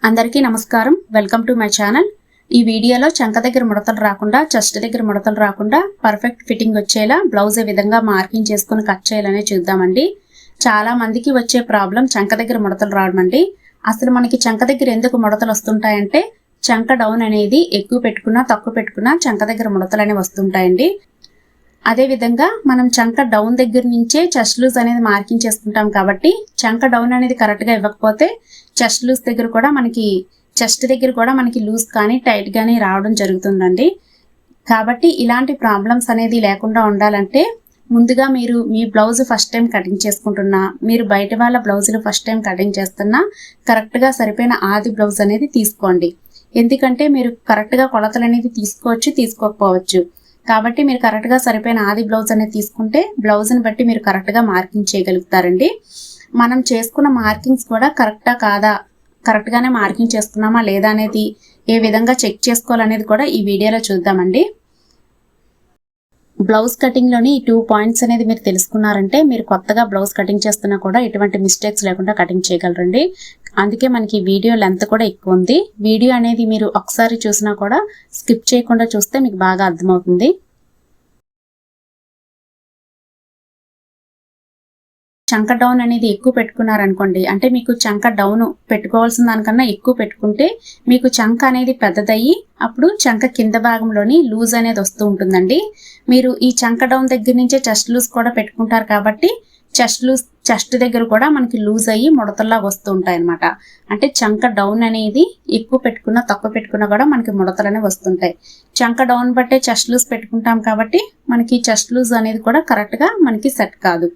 అందరికీ నమస్కారం. Welcome to my channel. ఈ వీడియోలో చంక దగ్గర ముడతలు రాకుండా, చెస్ట్ దగ్గర ముడతలు రాకుండా పర్ఫెక్ట్ ఫిట్టింగ్ వచ్చేలా బ్లౌజ్ ఏ విధంగా మార్కింగ్ చేసుకుని కట్ చేయాలనే చూద్దామండి. చాలా మందికి వచ్చే ప్రాబ్లం చంక దగ్గర ముడతలు రావడం అండి. అసలు మనకి చంక దగ్గర ఎందుకు ముడతలు వస్తుంటాయంటే, చంక డౌన్ అనేది ఎక్కువ పెట్టుకున్నా తక్కువ పెట్టుకున్నా చంక దగ్గర ముడతలు అనేవి వస్తుంటాయండి. అదే విధంగా మనం చంక డౌన్ దగ్గర నుంచే చెస్ట్ లూజ్ అనేది మార్కింగ్ చేసుకుంటాం కాబట్టి, చంక డౌన్ అనేది కరెక్ట్ గా ఇవ్వకపోతే చెస్ట్ లూజ్ దగ్గర కూడా మనకి చెస్ట్ దగ్గర కూడా మనకి లూజ్ కానీ టైట్ గానీ రావడం జరుగుతుందండి. కాబట్టి ఇలాంటి ప్రాబ్లమ్స్ అనేది లేకుండా ఉండాలంటే ముందుగా మీరు మీ బ్లౌజ్ ఫస్ట్ టైం కటింగ్ చేసుకుంటున్నా, మీరు బయట వాళ్ళ బ్లౌజులు ఫస్ట్ టైం కటింగ్ చేస్తున్నా కరెక్ట్ గా సరిపోయిన ఆది బ్లౌజ్ అనేది తీసుకోండి. ఎందుకంటే మీరు కరెక్ట్ గా కొలతలు అనేది తీసుకోవచ్చు, తీసుకోకపోవచ్చు. కాబట్టి మీరు కరెక్ట్ గా సరిపోయిన ఆది బ్లౌజ్ అనేది తీసుకుంటే బ్లౌజ్ని బట్టి మీరు కరెక్ట్ గా మార్కింగ్ చేయగలుగుతారండి. మనం చేసుకున్న మార్కింగ్స్ కూడా కరెక్టా కాదా, కరెక్ట్ గానే మార్కింగ్ చేస్తున్నామా లేదా అనేది ఏ విధంగా చెక్ చేసుకోవాలనేది కూడా ఈ వీడియోలో చూద్దామండి. బ్లౌజ్ కటింగ్ లోని 2 పాయింట్స్ అనేది మీరు తెలుసుకున్నారంటే మీరు కొత్తగా బ్లౌజ్ కటింగ్ చేస్తున్నా కూడా ఎటువంటి మిస్టేక్స్ లేకుండా కటింగ్ చేయగలరండి. అందుకే మనకి వీడియో లెంత్ కూడా ఎక్కువ ఉంది. వీడియో అనేది మీరు ఒకసారి చూసినా కూడా స్కిప్ చేయకుండా చూస్తే మీకు బాగా అర్థమవుతుంది. చంక డౌన్ అనేది ఎక్కువ పెట్టుకున్నారనుకోండి, అంటే మీకు చంక డౌన్ పెట్టుకోవాల్సిన దానికన్నా ఎక్కువ పెట్టుకుంటే మీకు చంక అనేది పెద్దదయ్యి అప్పుడు చంక కింద భాగంలోని లూజ్ అనేది వస్తూ ఉంటుందండి. మీరు ఈ చంక డౌన్ దగ్గర నుంచే చెస్ట్ లూజ్ కూడా పెట్టుకుంటారు కాబట్టి చెస్ట్ దగ్గర కూడా మనకి లూజ్ అయ్యి ముడతల్లాగా వస్తూ ఉంటాయి అనమాట. అంటే చంక డౌన్ అనేది ఎక్కువ పెట్టుకున్నా తక్కువ పెట్టుకున్నా కూడా మనకి ముడతలు అనేవి వస్తుంటాయి. చంక డౌన్ బట్టే చెస్ట్ లూజ్ పెట్టుకుంటాం కాబట్టి మనకి చెస్ట్ లూజ్ అనేది కూడా కరెక్ట్ గా మనకి సెట్ కాదు.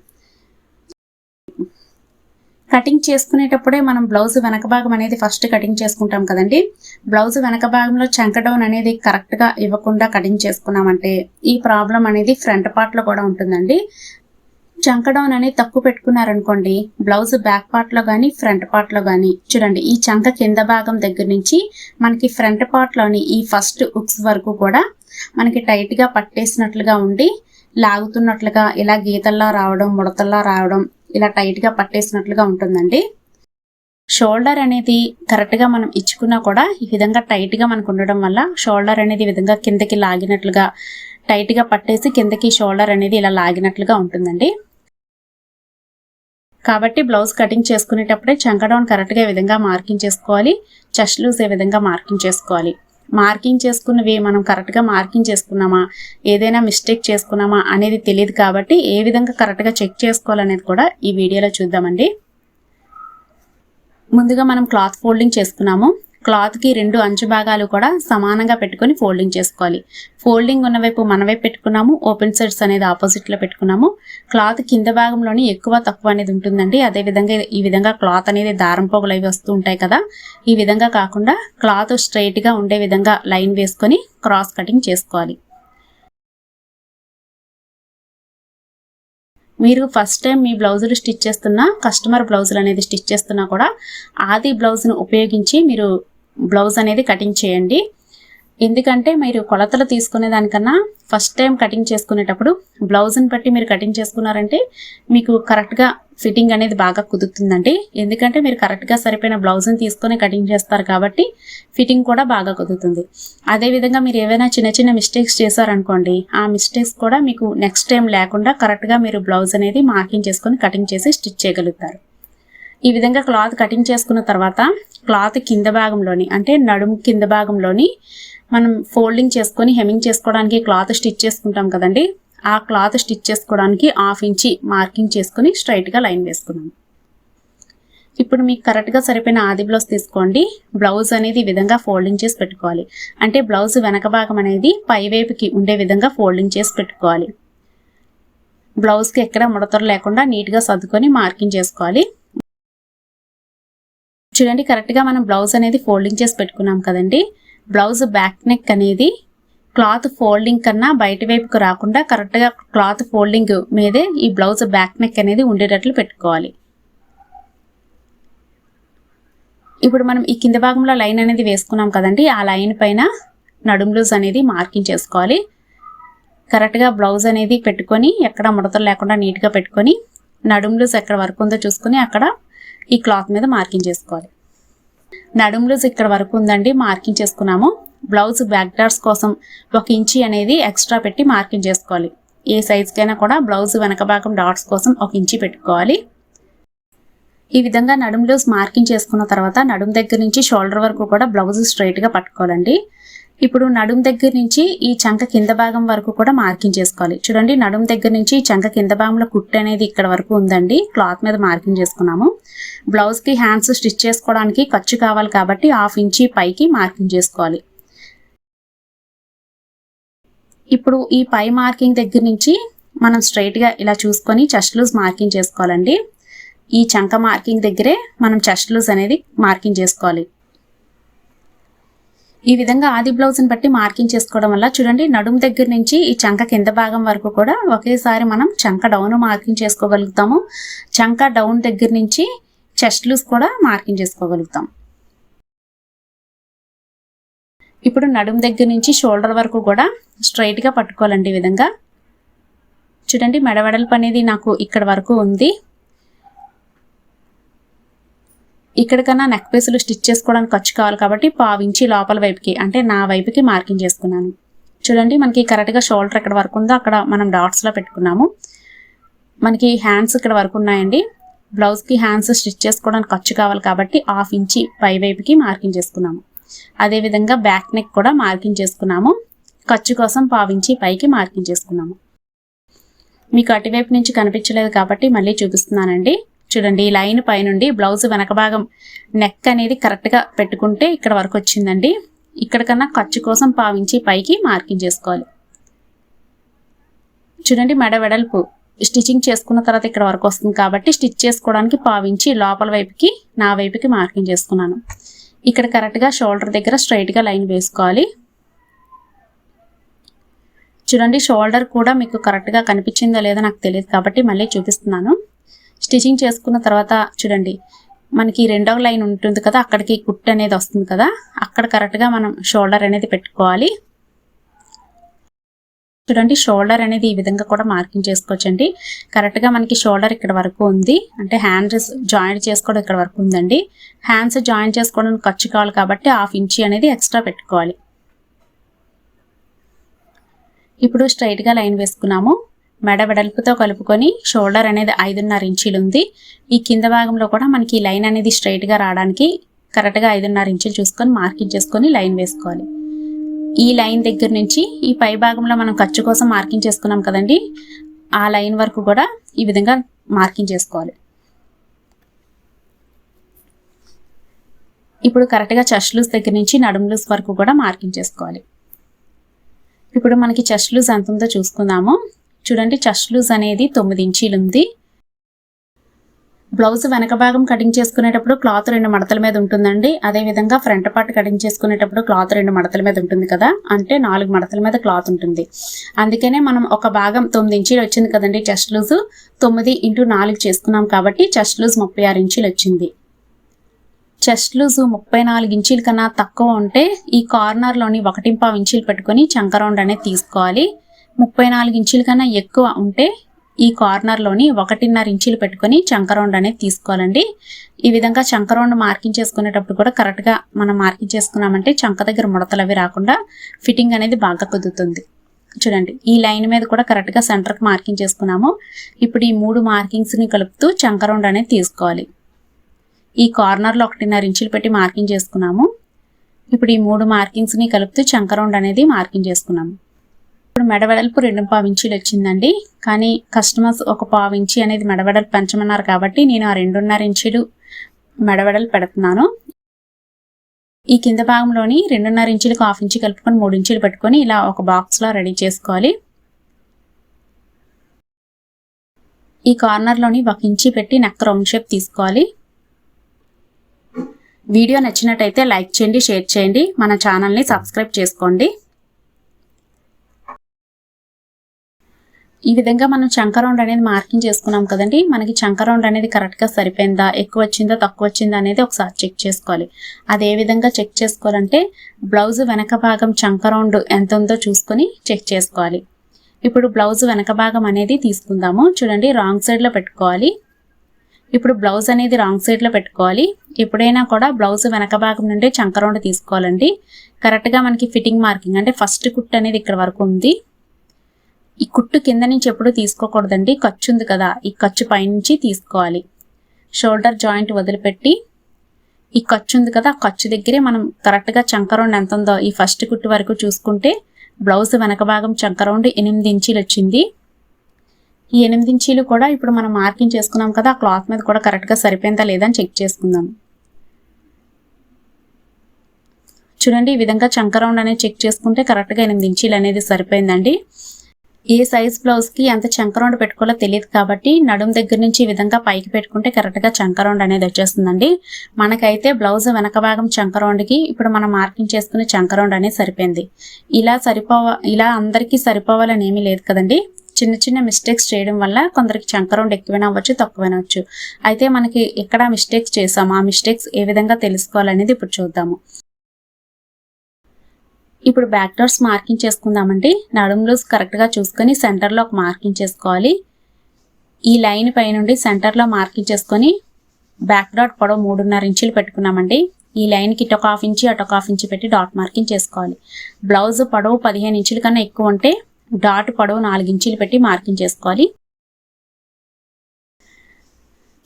కటింగ్ చేసుకునేటప్పుడే మనం బ్లౌజ్ వెనక భాగం అనేది ఫస్ట్ కటింగ్ చేసుకుంటాం కదండి. బ్లౌజ్ వెనక భాగంలో చంక డౌన్ అనేది కరెక్ట్ గా ఇవ్వకుండా కటింగ్ చేసుకున్నామంటే ఈ ప్రాబ్లం అనేది ఫ్రంట్ పార్ట్ లో కూడా ఉంటుందండి. చంక డౌన్ అనేది తక్కువ పెట్టుకున్నారనుకోండి, బ్లౌజ్ బ్యాక్ పార్ట్ లో కానీ ఫ్రంట్ పార్ట్ లో కానీ చూడండి, ఈ చంక కింద భాగం దగ్గర నుంచి మనకి ఫ్రంట్ పార్ట్ లోని ఈ ఫస్ట్ హుక్స్ వరకు కూడా మనకి టైట్ గా పట్టేసినట్లుగా ఉండి లాగుతున్నట్లుగా ఇలా గీతల్లా రావడం, ముడతల్లా రావడం, ఇలా టైట్ గా పట్టేసినట్లుగా ఉంటుందండి. షోల్డర్ అనేది కరెక్ట్ గా మనం ఇచ్చుకున్నా కూడా ఈ విధంగా టైట్ గా మనకు ఉండడం వల్ల షోల్డర్ అనేది ఈ విధంగా కిందకి లాగినట్లుగా టైట్ గా పట్టేసి కిందకి షోల్డర్ అనేది ఇలా లాగినట్లుగా ఉంటుందండి. కాబట్టి బ్లౌజ్ కటింగ్ చేసుకునేటప్పుడే చంక డౌన్ కరెక్ట్ గా ఈ విధంగా మార్కింగ్ చేసుకోవాలి, చెస్ట్ లూజ్ ఏ విధంగా మార్కింగ్ చేసుకోవాలి. మార్కింగ్ చేసుకున్నవి మనం కరెక్ట్ గా మార్కింగ్ చేసుకున్నామా, ఏదైనా మిస్టేక్ చేసుకున్నామా అనేది తెలియదు. కాబట్టి ఏ విధంగా కరెక్ట్ గా చెక్ చేసుకోవాలనేది కూడా ఈ వీడియోలో చూద్దామండి. ముందుగా మనం క్లాత్ ఫోల్డింగ్ చేసుకున్నాము. క్లాత్ కి 2 అంచు భాగాలు కూడా సమానంగా పెట్టుకొని ఫోల్డింగ్ చేసుకోవాలి. ఫోల్డింగ్ ఉన్న వైపు మన వైపు పెట్టుకున్నాము, ఓపెన్ సైడ్స్ అనేది ఆపోజిట్ లో పెట్టుకున్నాము. క్లాత్ కింద భాగంలోని ఎక్కువ తక్కువ అనేది ఉంటుందండి. అదే విధంగా ఈ విధంగా క్లాత్ అనేది దారం పోగులు అవి వస్తూ ఉంటాయి కదా, ఈ విధంగా కాకుండా క్లాత్ స్ట్రైట్ గా ఉండే విధంగా లైన్ వేసుకొని క్రాస్ కటింగ్ చేసుకోవాలి. మీరు ఫస్ట్ టైం మీ బ్లౌజులు స్టిచ్ చేస్తున్నా, కస్టమర్ బ్లౌజులు అనేది స్టిచ్ చేస్తున్నా కూడా ఆది బ్లౌజ్ను ఉపయోగించి మీరు బ్లౌజ్ అనేది కటింగ్ చేయండి. ఎందుకంటే మీరు కొలతలు తీసుకునే దానికన్నా ఫస్ట్ టైం కటింగ్ చేసుకునేటప్పుడు బ్లౌజ్ని బట్టి మీరు కటింగ్ చేసుకున్నారంటే మీకు కరెక్ట్గా ఫిట్టింగ్ అనేది బాగా కుదురుతుందండి. ఎందుకంటే మీరు కరెక్ట్గా సరిపోయిన బ్లౌజ్ని తీసుకొని కటింగ్ చేస్తారు కాబట్టి ఫిట్టింగ్ కూడా బాగా కుదురుతుంది. అదేవిధంగా మీరు ఏవైనా చిన్న చిన్న మిస్టేక్స్ చేశారనుకోండి, ఆ మిస్టేక్స్ కూడా మీకు నెక్స్ట్ టైం లేకుండా కరెక్ట్గా మీరు బ్లౌజ్ అనేది మార్కింగ్ చేసుకొని కటింగ్ చేసి స్టిచ్ చేయగలుగుతారు. ఈ విధంగా క్లాత్ కటింగ్ చేసుకున్న తర్వాత క్లాత్ కింద భాగంలోని అంటే నడుము కింద భాగంలోని మనం ఫోల్డింగ్ చేసుకొని హెమ్మింగ్ చేసుకోవడానికి క్లాత్ స్టిచ్ చేసుకుంటాం కదండి, ఆ క్లాత్ స్టిచ్ చేసుకోవడానికి 1/2 ఇంచి మార్కింగ్ చేసుకుని స్ట్రైట్ గా లైన్ వేసుకున్నాం. ఇప్పుడు మీకు కరెక్ట్ గా సరిపోయిన ఆది బ్లౌజ్ తీసుకోండి. బ్లౌజ్ అనేది ఈ విధంగా ఫోల్డింగ్ చేసి పెట్టుకోవాలి. అంటే బ్లౌజ్ వెనక భాగం అనేది పై వైపుకి ఉండే విధంగా ఫోల్డింగ్ చేసి పెట్టుకోవాలి. బ్లౌజ్ కి ఎక్కడ ముడతలు లేకుండా నీట్ గా సర్దుకొని మార్కింగ్ చేసుకోవాలి. చూడండి, కరెక్ట్ గా మనం బ్లౌజ్ అనేది ఫోల్డింగ్ చేసి పెట్టుకున్నాం కదండి. బ్లౌజ్ బ్యాక్ నెక్ అనేది క్లాత్ ఫోల్డింగ్ కన్నా బయట వైపుకు రాకుండా కరెక్ట్ గా క్లాత్ ఫోల్డింగ్ మీదే ఈ బ్లౌజ్ బ్యాక్ నెక్ అనేది ఉండేటట్లు పెట్టుకోవాలి. ఇప్పుడు మనం ఈ కింద భాగంలో లైన్ అనేది వేసుకున్నాం కదండి, ఆ లైన్ పైన నడుం లూజ్ అనేది మార్కింగ్ చేసుకోవాలి. కరెక్ట్ గా బ్లౌజ్ అనేది పెట్టుకొని ఎక్కడ ముడతలు లేకుండా నీట్ గా పెట్టుకొని నడుం లూజ్ ఎక్కడ వరకు ఉందో చూసుకుని అక్కడ ఈ క్లాత్ మీద మార్కింగ్ చేసుకోవాలి. నడుము లూజ్ ఇక్కడ వరకు ఉందండి, మార్కింగ్ చేసుకున్నాము. బ్లౌజ్ బ్యాక్ డాట్స్ కోసం 1 ఇంచి అనేది ఎక్స్ట్రా పెట్టి మార్కింగ్ చేసుకోవాలి. ఏ సైజ్కైనా కూడా బ్లౌజ్ వెనక భాగం డాట్స్ కోసం 1 ఇంచి పెట్టుకోవాలి. ఈ విధంగా నడుము లూజ్ మార్కింగ్ చేసుకున్న తర్వాత నడుము దగ్గర నుంచి షోల్డర్ వరకు కూడా బ్లౌజ్ స్ట్రైట్గా పట్టుకోవాలండి. ఇప్పుడు నడుము దగ్గర నుంచి ఈ చంక కింద భాగం వరకు కూడా మార్కింగ్ చేసుకోవాలి. చూడండి, నడుము దగ్గర నుంచి ఈ చంక కింద భాగంలో కుట్టు అనేది ఇక్కడ వరకు ఉందండి. క్లాత్ మీద మార్కింగ్ చేసుకున్నాము. బ్లౌజ్కి హ్యాండ్స్ స్టిచ్ చేసుకోవడానికి ఖర్చు కావాలి కాబట్టి 1/2 ఇంచి పైకి మార్కింగ్ చేసుకోవాలి. ఇప్పుడు ఈ పై మార్కింగ్ దగ్గర నుంచి మనం స్ట్రైట్గా ఇలా చూసుకొని చెస్ట్ లూజ్ మార్కింగ్ చేసుకోవాలండి. ఈ చంక మార్కింగ్ దగ్గరే మనం చెస్ట్ లూజ్ అనేది మార్కింగ్ చేసుకోవాలి. ఈ విధంగా ఆది బ్లౌజ్ని బట్టి మార్కింగ్ చేసుకోవడం వల్ల చూడండి, నడుము దగ్గర నుంచి ఈ చంక కింద భాగం వరకు కూడా ఒకేసారి మనం చంక డౌన్ మార్కింగ్ చేసుకోగలుగుతాము. చంక డౌన్ దగ్గర నుంచి చెస్ట్ లూజ్ కూడా మార్కింగ్ చేసుకోగలుగుతాం. ఇప్పుడు నడుము దగ్గర నుంచి షోల్డర్ వరకు కూడా స్ట్రైట్గా పట్టుకోవాలండి. ఈ విధంగా చూడండి, మెడ వెడల్పు అనేది నాకు ఇక్కడ వరకు ఉంది. ఇక్కడికన్నా నెక్ పీసులు స్టిచ్ చేసుకోవడానికి ఖర్చు కావాలి కాబట్టి 1/2 ఇంచి లోపల వైపుకి అంటే నా వైపుకి మార్కింగ్ చేసుకున్నాను. చూడండి, మనకి కరెక్ట్గా షోల్డర్ ఎక్కడ వరకు ఉందో అక్కడ మనం డాట్స్లో పెట్టుకున్నాము. మనకి హ్యాండ్స్ ఇక్కడ వరకు ఉన్నాయండి. బ్లౌజ్కి హ్యాండ్స్ స్టిచ్ చేసుకోవడానికి ఖర్చు కావాలి కాబట్టి 1/2 ఇంచి పై వైపుకి మార్కింగ్ చేసుకున్నాము. అదేవిధంగా బ్యాక్ నెక్ కూడా మార్కింగ్ చేసుకున్నాము. ఖర్చు కోసం 1/2 ఇంచి పైకి మార్కింగ్ చేసుకున్నాము. మీకు అటువైపు నుంచి కనిపించలేదు కాబట్టి మళ్ళీ చూపిస్తున్నానండి. చూడండి, ఈ లైన్ పై నుండి బ్లౌజ్ వెనక భాగం నెక్ అనేది కరెక్ట్గా పెట్టుకుంటే ఇక్కడ వరకు వచ్చిందండి. ఇక్కడికన్నా ఖర్చు కోసం 1/2 ఇంచి పైకి మార్కింగ్ చేసుకోవాలి. చూడండి, మెడ వెడల్పు స్టిచ్చింగ్ చేసుకున్న తర్వాత ఇక్కడ వరకు వస్తుంది కాబట్టి స్టిచ్ చేసుకోవడానికి 1/2 ఇంచి లోపల వైపుకి నా వైపుకి మార్కింగ్ చేసుకున్నాను. ఇక్కడ కరెక్ట్గా షోల్డర్ దగ్గర స్ట్రైట్గా లైన్ వేసుకోవాలి. చూడండి, షోల్డర్ కూడా మీకు కరెక్ట్గా కనిపించిందో లేదో నాకు తెలియదు కాబట్టి మళ్ళీ చూపిస్తున్నాను. స్టిచ్చింగ్ చేసుకున్న తర్వాత చూడండి, మనకి రెండవ లైన్ ఉంటుంది కదా, అక్కడికి కుట్టు అనేది వస్తుంది కదా, అక్కడ కరెక్ట్గా మనం షోల్డర్ అనేది పెట్టుకోవాలి. చూడండి, షోల్డర్ అనేది ఈ విధంగా కూడా మార్కింగ్ చేసుకోవచ్చండి. కరెక్ట్గా మనకి షోల్డర్ ఇక్కడ వరకు ఉంది, అంటే హ్యాండ్స్ జాయింట్ చేసుకోవడం ఇక్కడ వరకు ఉందండి. హ్యాండ్స్ జాయింట్ చేసుకోవడానికి ఖర్చు కావాలి కాబట్టి 1/2 ఇంచి అనేది ఎక్స్ట్రా పెట్టుకోవాలి. ఇప్పుడు స్ట్రైట్గా లైన్ వేసుకున్నాము. మెడ వెడల్పుతో కలుపుకొని షోల్డర్ అనేది 5.5 ఇంచీలు ఉంది. ఈ కింద భాగంలో కూడా మనకి ఈ లైన్ అనేది స్ట్రైట్గా రావడానికి కరెక్ట్గా 5.5 ఇంచులు చూసుకొని మార్కింగ్ చేసుకొని లైన్ వేసుకోవాలి. ఈ లైన్ దగ్గర నుంచి ఈ పై భాగంలో మనం ఖర్చు కోసం మార్కింగ్ చేసుకున్నాం కదండి, ఆ లైన్ వరకు కూడా ఈ విధంగా మార్కింగ్ చేసుకోవాలి. ఇప్పుడు కరెక్ట్గా చెస్ట్ లూజ్ దగ్గర నుంచి నడుము లూజ్ వరకు కూడా మార్కింగ్ చేసుకోవాలి. ఇప్పుడు మనకి చెస్ట్ లూజ్ ఎంత ఉందో చూసుకుందాము. చూడండి, చెస్ట్ లూజ్ అనేది 9 ఇంచీలు ఉంది. బ్లౌజ్ వెనక భాగం కటింగ్ చేసుకునేటప్పుడు క్లాత్ 2 మడతల మీద ఉంటుందండి. అదేవిధంగా ఫ్రంట్ పార్ట్ కటింగ్ చేసుకునేటప్పుడు క్లాత్ 2 మడతల మీద ఉంటుంది కదా, అంటే 4 మడతల మీద క్లాత్ ఉంటుంది. అందుకనే మనం ఒక భాగం 9 ఇంచీలు వచ్చింది కదండి చెస్ట్ లూజ్, 9 × 4 చేసుకున్నాం కాబట్టి చెస్ట్ లూజ్ 36 ఇంచీలు వచ్చింది. చెస్ట్ లూజ్ 34 ఇంచీల కన్నా తక్కువ ఉంటే ఈ కార్నర్లోని 1.5 ఇంచీలు పెట్టుకొని చంక రౌండ్ అనేది తీసుకోవాలి. 34 ఇంచీల కన్నా ఎక్కువ ఉంటే ఈ కార్నర్లోని 1.5 ఇంచీలు పెట్టుకొని చంక రౌండ్ అనేది తీసుకోవాలండి. ఈ విధంగా చంక రౌండ్ మార్కింగ్ చేసుకునేటప్పుడు కూడా కరెక్ట్గా మనం మార్కింగ్ చేసుకున్నామంటే చంక దగ్గర ముడతలు అవి రాకుండా ఫిట్టింగ్ అనేది బాగా కుదురుతుంది. చూడండి, ఈ లైన్ మీద కూడా కరెక్ట్గా సెంటర్కి మార్కింగ్ చేసుకున్నాము. ఇప్పుడు ఈ 3 మార్కింగ్స్ని కలుపుతూ చంక రౌండ్ అనేది తీసుకోవాలి. ఈ కార్నర్లో 1.5 ఇంచీలు పెట్టి మార్కింగ్ చేసుకున్నాము. ఇప్పుడు ఈ 3 మార్కింగ్స్ని కలుపుతూ చంక రౌండ్ అనేది మార్కింగ్ చేసుకున్నాము. ఇప్పుడు మెడ వెడల్పు 2.5 ఇంచీలు వచ్చిందండి, కానీ కస్టమర్స్ 1/2 ఇంచి అనేది మెడ వెడల్పు పెంచమన్నారు కాబట్టి నేను ఆ 2.5 ఇంచీలు మెడ వెడల్పు పెడుతున్నాను. ఈ కింద భాగంలోని 2.5 ఇంచీలకు 1/2 ఇంచి కలుపుకొని 3 ఇంచీలు పెట్టుకొని ఇలా ఒక బాక్స్లో రెడీ చేసుకోవాలి. ఈ కార్నర్లోని 1 ఇంచి పెట్టి నెక్ రౌండ్ షేప్ తీసుకోవాలి. వీడియో నచ్చినట్టయితే లైక్ చేయండి, షేర్ చేయండి, మన ఛానల్ని సబ్స్క్రైబ్ చేసుకోండి. ఈ విధంగా మనం చంక రౌండ్ అనేది మార్కింగ్ చేసుకున్నాం కదండి, మనకి చంక రౌండ్ అనేది కరెక్ట్గా సరిపోయిందా, ఎక్కువ వచ్చిందా తక్కువ వచ్చిందా అనేది ఒకసారి చెక్ చేసుకోవాలి. అదే విధంగా చెక్ చేసుకోవాలంటే బ్లౌజ్ వెనక భాగం చంక రౌండ్ ఎంత ఉందో చూసుకొని చెక్ చేసుకోవాలి. ఇప్పుడు బ్లౌజ్ వెనక భాగం అనేది తీసుకుందాము. చూడండి, రాంగ్ సైడ్లో పెట్టుకోవాలి. ఇప్పుడు బ్లౌజ్ అనేది రాంగ్ సైడ్లో పెట్టుకోవాలి. ఎప్పుడైనా కూడా బ్లౌజ్ వెనక భాగం నుండి చంక రౌండ్ తీసుకోవాలండి. కరెక్ట్గా మనకి ఫిట్టింగ్ మార్కింగ్ అంటే ఫస్ట్ కుట్టు అనేది ఇక్కడ వరకు ఉంది. ఈ కుట్టు కింద నుంచి ఎప్పుడు తీసుకోకూడదండి, ఖర్చు ఉంది కదా, ఈ ఖర్చు పైనుంచి తీసుకోవాలి. షోల్డర్ జాయింట్ వదిలిపెట్టి ఈ ఖర్చు ఉంది కదా, ఆ ఖర్చు దగ్గరే మనం కరెక్ట్గా చంక రౌండ్ ఎంత ఉందో ఈ ఫస్ట్ కుట్టు వరకు చూసుకుంటే బ్లౌజ్ వెనక భాగం చంక రౌండ్ 8 ఇంచీలు వచ్చింది. ఈ 8 ఇంచీలు కూడా ఇప్పుడు మనం మార్కింగ్ చేసుకున్నాం కదా, ఆ క్లాత్ మీద కూడా కరెక్ట్గా సరిపోయిందా లేదా అని చెక్ చేసుకుందాం. చూడండి, ఈ విధంగా చంక రౌండ్ అనేది చెక్ చేసుకుంటే కరెక్ట్గా 8 ఇంచీలు అనేది సరిపోయిందండి. ఏ సైజ్ బ్లౌజ్కి ఎంత చంక రౌండ్ పెట్టుకోవాలో తెలియదు కాబట్టి నడుం దగ్గర నుంచి ఈ విధంగా పైకి పెట్టుకుంటే కరెక్ట్గా చంక రౌండ్ అనేది వచ్చేస్తుందండి. మనకైతే బ్లౌజ్ వెనక భాగం చంక రౌండ్కి ఇప్పుడు మనం మార్కింగ్ చేసుకునే చంక రౌండ్ అనేది సరిపోయింది. ఇలా అందరికీ సరిపోవాలని ఏమీ లేదు కదండి. చిన్న చిన్న మిస్టేక్స్ చేయడం వల్ల కొందరికి చంక రౌండ్ ఎక్కువైనా అవ్వచ్చు, తక్కువైనా అవ్వచ్చు. అయితే మనకి ఎక్కడ మిస్టేక్స్ చేసాము, ఆ మిస్టేక్స్ ఏ విధంగా తెలుసుకోవాలనేది ఇప్పుడు చూద్దాము. ఇప్పుడు బ్యాక్ డాట్స్ మార్కింగ్ చేసుకుందామండి. నడుం లూజ్ కరెక్ట్గా చూసుకొని సెంటర్లో ఒక మార్కింగ్ చేసుకోవాలి. ఈ లైన్ పై నుండి సెంటర్లో మార్కింగ్ చేసుకొని బ్యాక్ డాట్ పొడవు 3.5 ఇంచులు పెట్టుకున్నామండి. ఈ లైన్కి ఇటు 1/2 ఇంచు అటు 1/2 ఇంచు పెట్టి డాట్ మార్కింగ్ చేసుకోవాలి. బ్లౌజ్ పొడవు 15 ఇంచుల కన్నా ఎక్కువ ఉంటే డాట్ పొడవు 4 ఇంచులు పెట్టి మార్కింగ్ చేసుకోవాలి.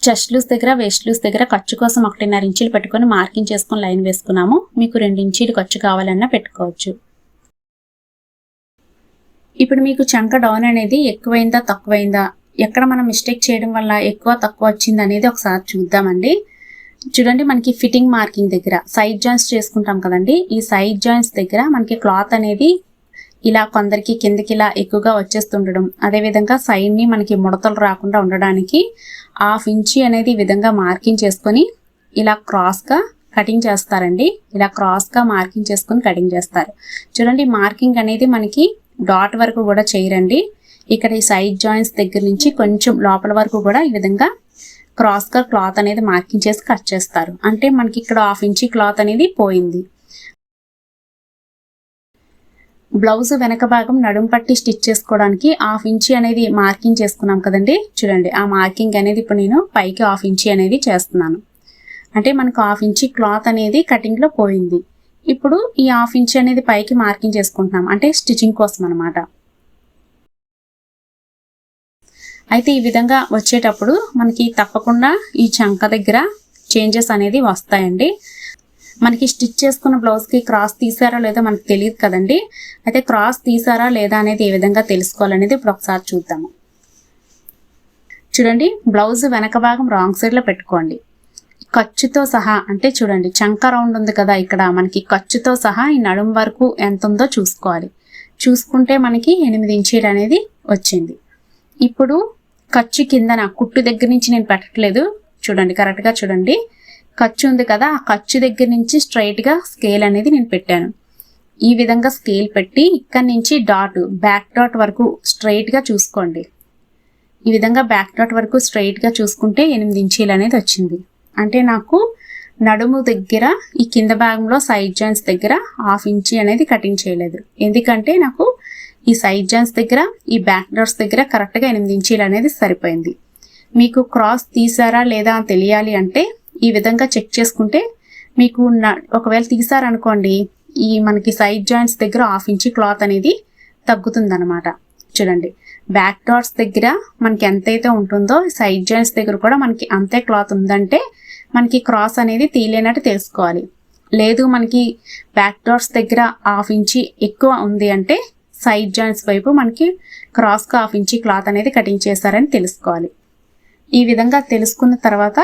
చెస్ట్ లూస్ దగ్గర వేస్ట్ లూస్ దగ్గర ఖర్చు కోసం 1.5 ఇంచులు పెట్టుకొని మార్కింగ్ చేసుకొని లైన్ వేసుకున్నాము. మీకు 2 ఇంచులు ఖర్చు కావాలన్నా పెట్టుకోవచ్చు. ఇప్పుడు మీకు చంక డౌన్ అనేది ఎక్కువైందా తక్కువైందా, ఎక్కడ మనం మిస్టేక్ చేయడం వల్ల ఎక్కువ తక్కువ వచ్చింది అనేది ఒకసారి చూద్దామండి. చూడండి, మనకి ఫిట్టింగ్ మార్కింగ్ దగ్గర సైడ్ జాయింట్స్ చేసుకుంటాం కదండి, ఈ సైడ్ జాయింట్స్ దగ్గర మనకి క్లాత్ అనేది ఇలా కొందరికి కిందకి ఇలా ఎక్కువగా వచ్చేస్తుండడం, అదేవిధంగా సైడ్ని మనకి ముడతలు రాకుండా ఉండడానికి 1/2 ఇంచి అనేది ఈ విధంగా మార్కింగ్ చేసుకొని ఇలా క్రాస్గా కటింగ్ చేస్తారండి. ఇలా క్రాస్గా మార్కింగ్ చేసుకొని కటింగ్ చేస్తారు. చూడండి, మార్కింగ్ అనేది మనకి డాట్ వరకు కూడా చేయరండి. ఇక్కడ ఈ సైడ్ జాయింట్స్ దగ్గర నుంచి కొంచెం లోపల వరకు కూడా ఈ విధంగా క్రాస్గా క్లాత్ అనేది మార్కింగ్ చేసి కట్ చేస్తారు. అంటే మనకి ఇక్కడ 1/2 ఇంచి క్లాత్ అనేది పోయింది. బ్లౌజ్ వెనక భాగం నడుం పట్టి స్టిచ్ చేసుకోవడానికి 1/2 ఇంచి అనేది మార్కింగ్ చేసుకున్నాం కదండి. చూడండి, ఆ మార్కింగ్ అనేది ఇప్పుడు నేను పైకి 1/2 ఇంచి అనేది చేస్తున్నాను. అంటే మనకు 1/2 ఇంచి క్లాత్ అనేది కటింగ్లో పోయింది. ఇప్పుడు ఈ 1/2 ఇంచి అనేది పైకి మార్కింగ్ చేసుకుంటున్నాం, అంటే స్టిచ్చింగ్ కోసం అనమాట. అయితే ఈ విధంగా వచ్చేటప్పుడు మనకి తప్పకుండా ఈ చంక దగ్గర చేంజెస్ అనేది వస్తాయండి. మనకి స్టిచ్ చేసుకున్న బ్లౌజ్కి క్రాస్ తీసారా లేదా మనకు తెలియదు కదండి. అయితే క్రాస్ తీసారా లేదా అనేది ఏ విధంగా తెలుసుకోవాలనేది ఇప్పుడు ఒకసారి చూద్దాము. చూడండి, బ్లౌజ్ వెనక భాగం రాంగ్ సైడ్లో పెట్టుకోండి. ఖర్చుతో సహా, అంటే చూడండి చంక రౌండ్ ఉంది కదా, ఇక్కడ మనకి ఖర్చుతో సహా ఈ నడుం వరకు ఎంత ఉందో చూసుకోవాలి. చూసుకుంటే మనకి 8 ఇంచీలు అనేది వచ్చింది. ఇప్పుడు ఖర్చు కిందన కుట్టు దగ్గర నుంచి నేను పెట్టట్లేదు, చూడండి కరెక్ట్గా చూడండి. ఖర్చు ఉంది కదా, ఆ ఖర్చు దగ్గర నుంచి స్ట్రైట్గా స్కేల్ అనేది నేను పెట్టాను. ఈ విధంగా స్కేల్ పెట్టి ఇక్కడ నుంచి డాట్ బ్యాక్ డాట్ వరకు స్ట్రైట్గా చూసుకోండి. ఈ విధంగా బ్యాక్ డాట్ వరకు స్ట్రైట్గా చూసుకుంటే 8 ఇంచీలు అనేది వచ్చింది. అంటే నాకు నడుము దగ్గర ఈ కింద భాగంలో సైడ్ జాయింట్స్ దగ్గర 1/2 ఇంచి అనేది కటింగ్ చేయలేదు. ఎందుకంటే నాకు ఈ సైడ్ జాయింట్స్ దగ్గర ఈ బ్యాక్ డాట్స్ దగ్గర కరెక్ట్గా 8 ఇంచీలు అనేది సరిపోయింది. మీకు క్రాస్ తీసారా లేదా అని తెలియాలి అంటే ఈ విధంగా చెక్ చేసుకుంటే మీకు ఒకవేళ తీసారనుకోండి, ఈ మనకి సైడ్ జాయింట్స్ దగ్గర 1/2 ఇంచి క్లాత్ అనేది తగ్గుతుంది అనమాట. చూడండి, బ్యాక్ డాట్స్ దగ్గర మనకి ఎంతైతే ఉంటుందో సైడ్ జాయింట్స్ దగ్గర కూడా మనకి అంతే క్లాత్ ఉందంటే మనకి క్రాస్ అనేది తీయలేనట్టు తెలుసుకోవాలి. లేదు మనకి బ్యాక్ డాట్స్ దగ్గర 1/2 ఇంచి ఎక్కువ ఉంది అంటే సైడ్ జాయింట్స్ వైపు మనకి క్రాస్గా 1/2 ఇంచి క్లాత్ అనేది కటింగ్ చేశారని తెలుసుకోవాలి. ఈ విధంగా తెలుసుకున్న తర్వాత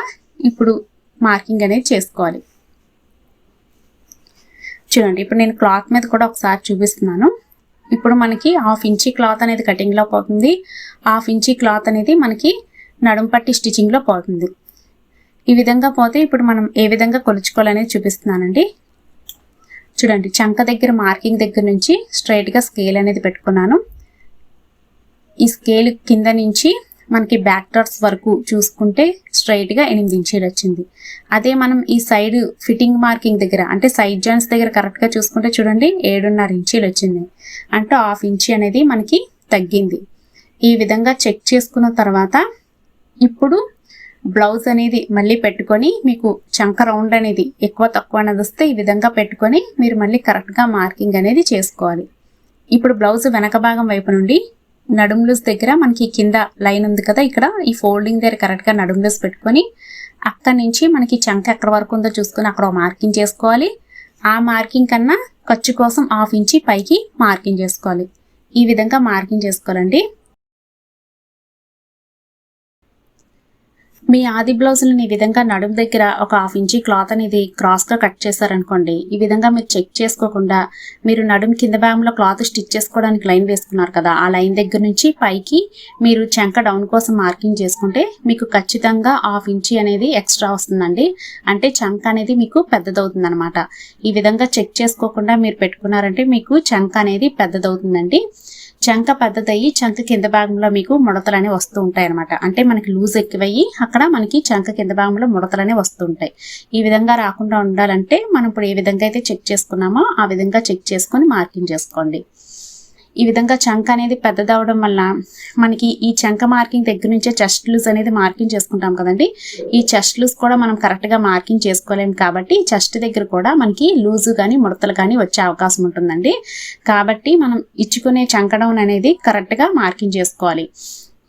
ఇప్పుడు మార్కింగ్ అనేది చేసుకోవాలి. చూడండి, ఇప్పుడు నేను క్లాత్ మీద కూడా ఒకసారి చూపిస్తున్నాను. ఇప్పుడు మనకి 1/2 ఇంచి క్లాత్ అనేది కటింగ్లో పోతుంది, 1/2 ఇంచి క్లాత్ అనేది మనకి నడుం పట్టి స్టిచ్చింగ్లో పోతుంది. ఈ విధంగా పోతే ఇప్పుడు మనం ఏ విధంగా కొలుచుకోవాలనేది చూపిస్తున్నానండి. చూడండి, చంక దగ్గర మార్కింగ్ దగ్గర నుంచి స్ట్రైట్గా స్కేల్ అనేది పెట్టుకున్నాను. ఈ స్కేల్ కింద నుంచి మనకి బ్యాక్ డాట్స్ వరకు చూసుకుంటే స్ట్రైట్గా 8 ఇంచీలు వచ్చింది. అదే మనం ఈ సైడ్ ఫిట్టింగ్ మార్కింగ్ దగ్గర అంటే సైడ్ జాయింట్స్ దగ్గర కరెక్ట్గా చూసుకుంటే చూడండి 7.5 ఇంచీలు వచ్చింది. అంటే 1/2 ఇంచి అనేది మనకి తగ్గింది. ఈ విధంగా చెక్ చేసుకున్న తర్వాత ఇప్పుడు బ్లౌజ్ అనేది మళ్ళీ పెట్టుకొని మీకు చంక రౌండ్ అనేది ఎక్కువ తక్కువ అనేది వస్తే ఈ విధంగా పెట్టుకొని మీరు మళ్ళీ కరెక్ట్గా మార్కింగ్ అనేది చేసుకోవాలి. ఇప్పుడు బ్లౌజ్ వెనక భాగం వైపు నుండి నడుం లూజ్ దగ్గర మనకి కింద లైన్ ఉంది కదా, ఇక్కడ ఈ ఫోల్డింగ్ దగ్గర కరెక్ట్గా నడుం లూజ్ పెట్టుకొని అక్కడి నుంచి మనకి చంక ఎక్కడ వరకు ఉందో చూసుకొని అక్కడ మార్కింగ్ చేసుకోవాలి. ఆ మార్కింగ్ కన్నా ఖర్చు కోసం 1/2 ఇంచి పైకి మార్కింగ్ చేసుకోవాలి. ఈ విధంగా మార్కింగ్ చేసుకోవాలండి. మీ ఆది బ్లౌజులని ఈ విధంగా నడుము దగ్గర ఒక 1/2 ఇంచి క్లాత్ అనేది క్రాస్గా కట్ చేశారనుకోండి, ఈ విధంగా మీరు చెక్ చేసుకోకుండా మీరు నడుము కింద భాగంలో క్లాత్ స్టిచ్ చేసుకోవడానికి లైన్ వేసుకున్నారు కదా, ఆ లైన్ దగ్గర నుంచి పైకి మీరు చంక డౌన్ కోసం మార్కింగ్ చేసుకుంటే మీకు ఖచ్చితంగా 1/2 ఇంచి అనేది ఎక్స్ట్రా వస్తుందండి. అంటే చంక అనేది మీకు పెద్దదవుతుంది అనమాట. ఈ విధంగా చెక్ చేసుకోకుండా మీరు పెట్టుకున్నారంటే మీకు చంక అనేది పెద్దదవుతుందండి. చంక పెద్దదయ్యి చంక కింద భాగంలో మీకు ముడతలు అనేవి వస్తూ ఉంటాయి అనమాట. అంటే మనకి లూజ్ ఎక్కువయ్యి అక్కడ మనకి చంక కింద భాగంలో ముడతలు అనేవి వస్తూ ఉంటాయి. ఈ విధంగా రాకుండా ఉండాలంటే మనం ఇప్పుడు ఏ విధంగా అయితే చెక్ చేసుకున్నామో ఆ విధంగా చెక్ చేసుకొని మార్కింగ్ చేసుకోండి. ఈ విధంగా చంక అనేది పెద్దదవడం వల్ల మనకి ఈ చంక మార్కింగ్ దగ్గర నుంచే చెస్ట్ లూజ్ అనేది మార్కింగ్ చేసుకుంటాం కదండి. ఈ చెస్ట్ లూజ్ కూడా మనం కరెక్ట్గా మార్కింగ్ చేసుకోలేము కాబట్టి చెస్ట్ దగ్గర కూడా మనకి లూజు కానీ ముడతలు కానీ వచ్చే అవకాశం ఉంటుందండి. కాబట్టి మనం ఇచ్చుకునే చంక డౌన్ అనేది కరెక్ట్గా మార్కింగ్ చేసుకోవాలి.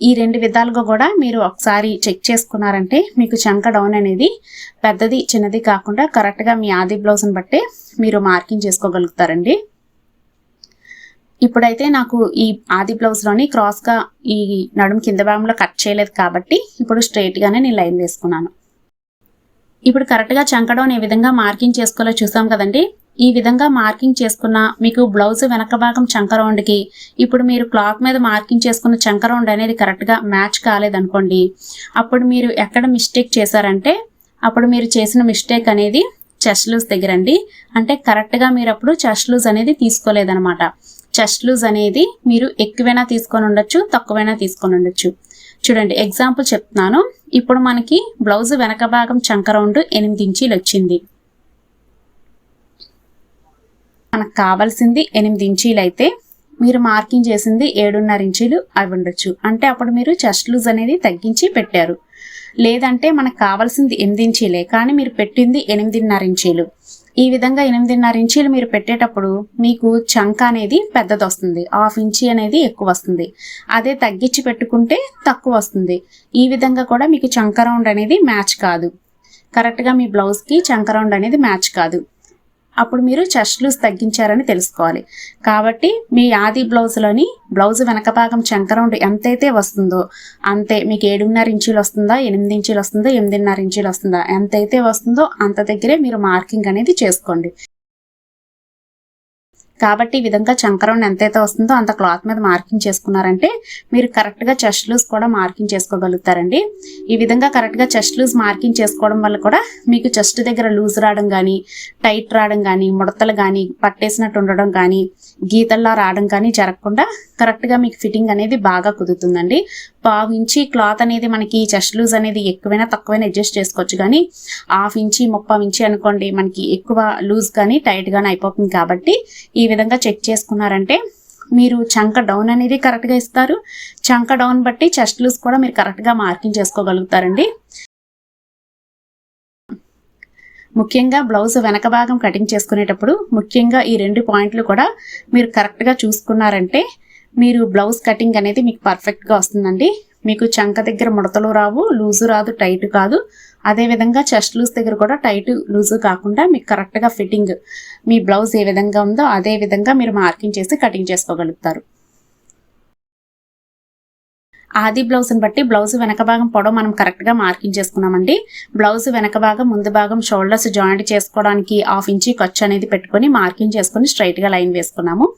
ఈ 2 విధాలుగా కూడా మీరు ఒకసారి చెక్ చేసుకున్నారంటే మీకు చంక డౌన్ అనేది పెద్దది చిన్నది కాకుండా కరెక్ట్గా మీ ఆది బ్లౌజ్ని బట్టే మీరు మార్కింగ్ చేసుకోగలుగుతారండి. ఇప్పుడైతే నాకు ఈ ఆది బ్లౌజ్లోని క్రాస్గా ఈ నడుము కింద భాగంలో కట్ చేయలేదు కాబట్టి ఇప్పుడు స్ట్రైట్గానే నేను లైన్ వేసుకున్నాను. ఇప్పుడు కరెక్ట్గా చంక డౌన్ ఏ విధంగా మార్కింగ్ చేసుకోవాలో చూసాం కదండి. ఈ విధంగా మార్కింగ్ చేసుకున్న మీకు బ్లౌజ్ వెనక భాగం చంక రౌండ్కి ఇప్పుడు మీరు క్లాత్ మీద మార్కింగ్ చేసుకున్న చంక రౌండ్ అనేది కరెక్ట్గా మ్యాచ్ కాలేదనుకోండి, అప్పుడు మీరు ఎక్కడ మిస్టేక్ చేశారంటే అప్పుడు మీరు చేసిన మిస్టేక్ అనేది చెస్ట్ లూజ్ దగ్గర అండి. అంటే కరెక్ట్గా మీరు అప్పుడు చెస్ట్ లూజ్ అనేది తీసుకోలేదనమాట. చెస్ట్ లూజ్ అనేది మీరు ఎక్కువైనా తీసుకొని ఉండొచ్చు, తక్కువైనా తీసుకొని ఉండొచ్చు. చూడండి ఎగ్జాంపుల్ చెప్తున్నాను. ఇప్పుడు మనకి బ్లౌజ్ వెనక భాగం చంక రౌండ్ 8 ఇంచీలు వచ్చింది. మనకు కావాల్సింది 8 ఇంచీలు అయితే మీరు మార్కింగ్ చేసింది 7.5 ఇంచీలు అవి ఉండొచ్చు. అంటే అప్పుడు మీరు చెస్ట్ లూజ్ అనేది తగ్గించి పెట్టారు. లేదంటే మనకు కావాల్సింది 8 ఇంచీలే కానీ మీరు పెట్టింది 8.5 ఇంచీలు. ఈ విధంగా 8.5 ఇంచీలు మీరు పెట్టేటప్పుడు మీకు చంక అనేది పెద్దది వస్తుంది, 1/2 ఇంచి అనేది ఎక్కువ వస్తుంది. అదే తగ్గించి పెట్టుకుంటే తక్కువ వస్తుంది. ఈ విధంగా కూడా మీకు చంక రౌండ్ అనేది మ్యాచ్ కాదు. కరెక్ట్గా మీ బ్లౌజ్కి చంక రౌండ్ అనేది మ్యాచ్ కాదు. అప్పుడు మీరు చెస్ట్ లూజ్ తగ్గించారని తెలుసుకోవాలి. కాబట్టి మీ ఆది బ్లౌజ్లోని బ్లౌజ్ వెనక భాగం చంక రౌండ్ ఎంతైతే వస్తుందో అంతే మీకు 7.5 ఇంచీలు వస్తుందా, 8 ఇంచీలు వస్తుందా, 8.5 ఇంచీలు వస్తుందా, ఎంతైతే వస్తుందో అంత దగ్గరే మీరు మార్కింగ్ అనేది చేసుకోండి. కాబట్టి ఈ విధంగా చంక రౌండ్ ఎంతైతే వస్తుందో అంత క్లాత్ మీద మార్కింగ్ చేసుకున్నారంటే మీరు కరెక్ట్గా చెస్ట్ లూజ్ కూడా మార్కింగ్ చేసుకోగలుగుతారండి. ఈ విధంగా కరెక్ట్గా చెస్ట్ లూజ్ మార్కింగ్ చేసుకోవడం వల్ల కూడా మీకు చెస్ట్ దగ్గర లూజ్ రావడం కానీ, టైట్ రావడం కానీ, ముడతలు కానీ, పట్టేసినట్టు ఉండడం కానీ, గీతల్లా రావడం కానీ జరగకుండా కరెక్ట్గా మీకు ఫిట్టింగ్ అనేది బాగా కుదురుతుందండి. 1/2 ఇంచి క్లాత్ అనేది మనకి చెస్ట్ లూజ్ అనేది ఎక్కువైనా తక్కువైనా అడ్జస్ట్ చేసుకోవచ్చు. కానీ 1/2 ఇంచి 3/4 ఇంచి అనుకోండి మనకి ఎక్కువ లూజ్ కానీ టైట్ కానీ అయిపోతుంది. కాబట్టి ఈ విధంగా చెక్ చేసుకున్నారంటే మీరు చంక డౌన్ అనేది కరెక్ట్గా ఇస్తారు. చంక డౌన్ బట్టి చెస్ట్ లూజ్ కూడా మీరు కరెక్ట్గా మార్కింగ్ చేసుకోగలుగుతారండి. ముఖ్యంగా బ్లౌజ్ వెనక భాగం కటింగ్ చేసుకునేటప్పుడు ముఖ్యంగా ఈ 2 పాయింట్లు కూడా మీరు కరెక్ట్గా చూసుకున్నారంటే మీరు బ్లౌజ్ కటింగ్ అనేది మీకు పర్ఫెక్ట్గా వస్తుందండి. మీకు చంక దగ్గర ముడతలు రావు, లూజు రాదు, టైట్ కాదు. అదేవిధంగా చెస్ట్ లూజ్ దగ్గర కూడా టైట్ లూజు కాకుండా మీకు కరెక్ట్గా ఫిట్టింగ్ మీ బ్లౌజ్ ఏ విధంగా ఉందో అదే విధంగా మీరు మార్కింగ్ చేసి కటింగ్ చేసుకోగలుగుతారు. ఆది బ్లౌజ్ని బట్టి బ్లౌజ్ వెనక భాగం పొడవు మనం కరెక్ట్గా మార్కింగ్ చేసుకున్నామండి. బ్లౌజ్ వెనక భాగం ముందు భాగం షోల్డర్స్ జాయింట్ చేసుకోవడానికి 1/2 ఇంచి ఖర్చు అనేది పెట్టుకొని మార్కింగ్ చేసుకొని స్ట్రైట్గా లైన్ వేసుకున్నాము.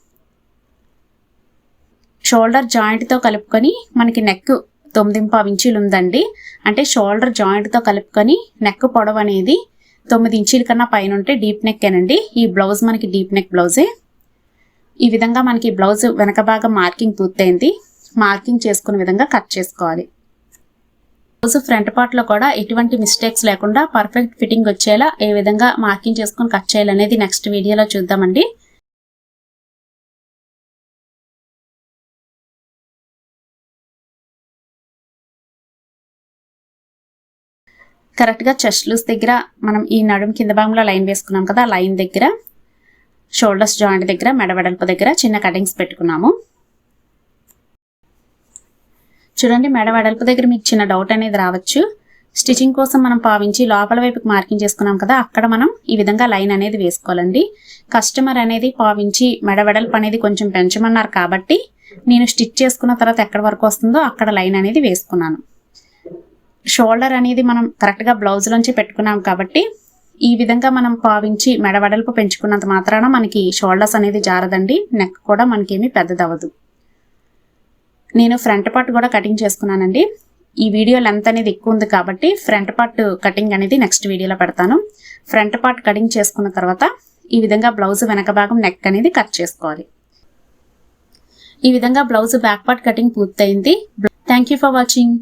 షోల్డర్ జాయింట్తో కలుపుకొని మనకి నెక్ 9.5 ఇంచీలు ఉందండి. అంటే షోల్డర్ జాయింట్తో కలుపుకొని నెక్ పొడవు అనేది 9 ఇంచీల కన్నా పైన ఉంటే డీప్ నెక్ ఏనండి. ఈ బ్లౌజ్ మనకి డీప్ నెక్ బ్లౌజే. ఈ విధంగా మనకి బ్లౌజ్ వెనక భాగం మార్కింగ్ పూర్తయింది. మార్కింగ్ చేసుకునే విధంగా కట్ చేసుకోవాలి. బ్లౌజ్ ఫ్రంట్ పార్ట్లో కూడా ఎటువంటి మిస్టేక్స్ లేకుండా పర్ఫెక్ట్ ఫిట్టింగ్ వచ్చేలా ఏ విధంగా మార్కింగ్ చేసుకొని కట్ చేయాలనేది నెక్స్ట్ వీడియోలో చూద్దామండి. కరెక్ట్గా చెస్ట్ లూస్ దగ్గర మనం ఈ నడుము కింద భాగంలో లైన్ వేసుకున్నాం కదా, ఆ లైన్ దగ్గర షోల్డర్స్ జాయింట్ దగ్గర మెడ వెడల్పు దగ్గర చిన్న కటింగ్స్ పెట్టుకున్నాము. చూడండి, మెడ వెడల్పు దగ్గర మీకు చిన్న డౌట్ అనేది రావచ్చు. స్టిచ్చింగ్ కోసం మనం పావించి లోపల వైపుకి మార్కింగ్ చేసుకున్నాం కదా, అక్కడ మనం ఈ విధంగా లైన్ అనేది వేసుకోవాలండి. కస్టమర్ అనేది పావించి మెడ వెడల్పు అనేది కొంచెం పెంచమన్నారు కాబట్టి నేను స్టిచ్ చేసుకున్న తర్వాత ఎక్కడి వరకు వస్తుందో అక్కడ లైన్ అనేది వేసుకున్నాను. షోల్డర్ అనేది మనం కరెక్ట్గా బ్లౌజ్లోంచి పెట్టుకున్నాం కాబట్టి ఈ విధంగా మనం పావించి మెడ వెడల్పు పెంచుకున్నంత మాత్రాన మనకి షోల్డర్స్ అనేది జారదండి, నెక్ కూడా మనకేమీ పెద్దదవ్వదు. నేను ఫ్రంట్ పార్ట్ కూడా కటింగ్ చేసుకున్నానండి. ఈ వీడియో లెంత్ అనేది ఎక్కువ ఉంది కాబట్టి ఫ్రంట్ పార్ట్ కటింగ్ అనేది నెక్స్ట్ వీడియోలో పెడతాను. ఫ్రంట్ పార్ట్ కటింగ్ చేసుకున్న తర్వాత ఈ విధంగా బ్లౌజ్ వెనక భాగం నెక్ అనేది కట్ చేసుకోవాలి. ఈ విధంగా బ్లౌజ్ బ్యాక్ పార్ట్ కటింగ్ పూర్తయింది. Thank you for watching.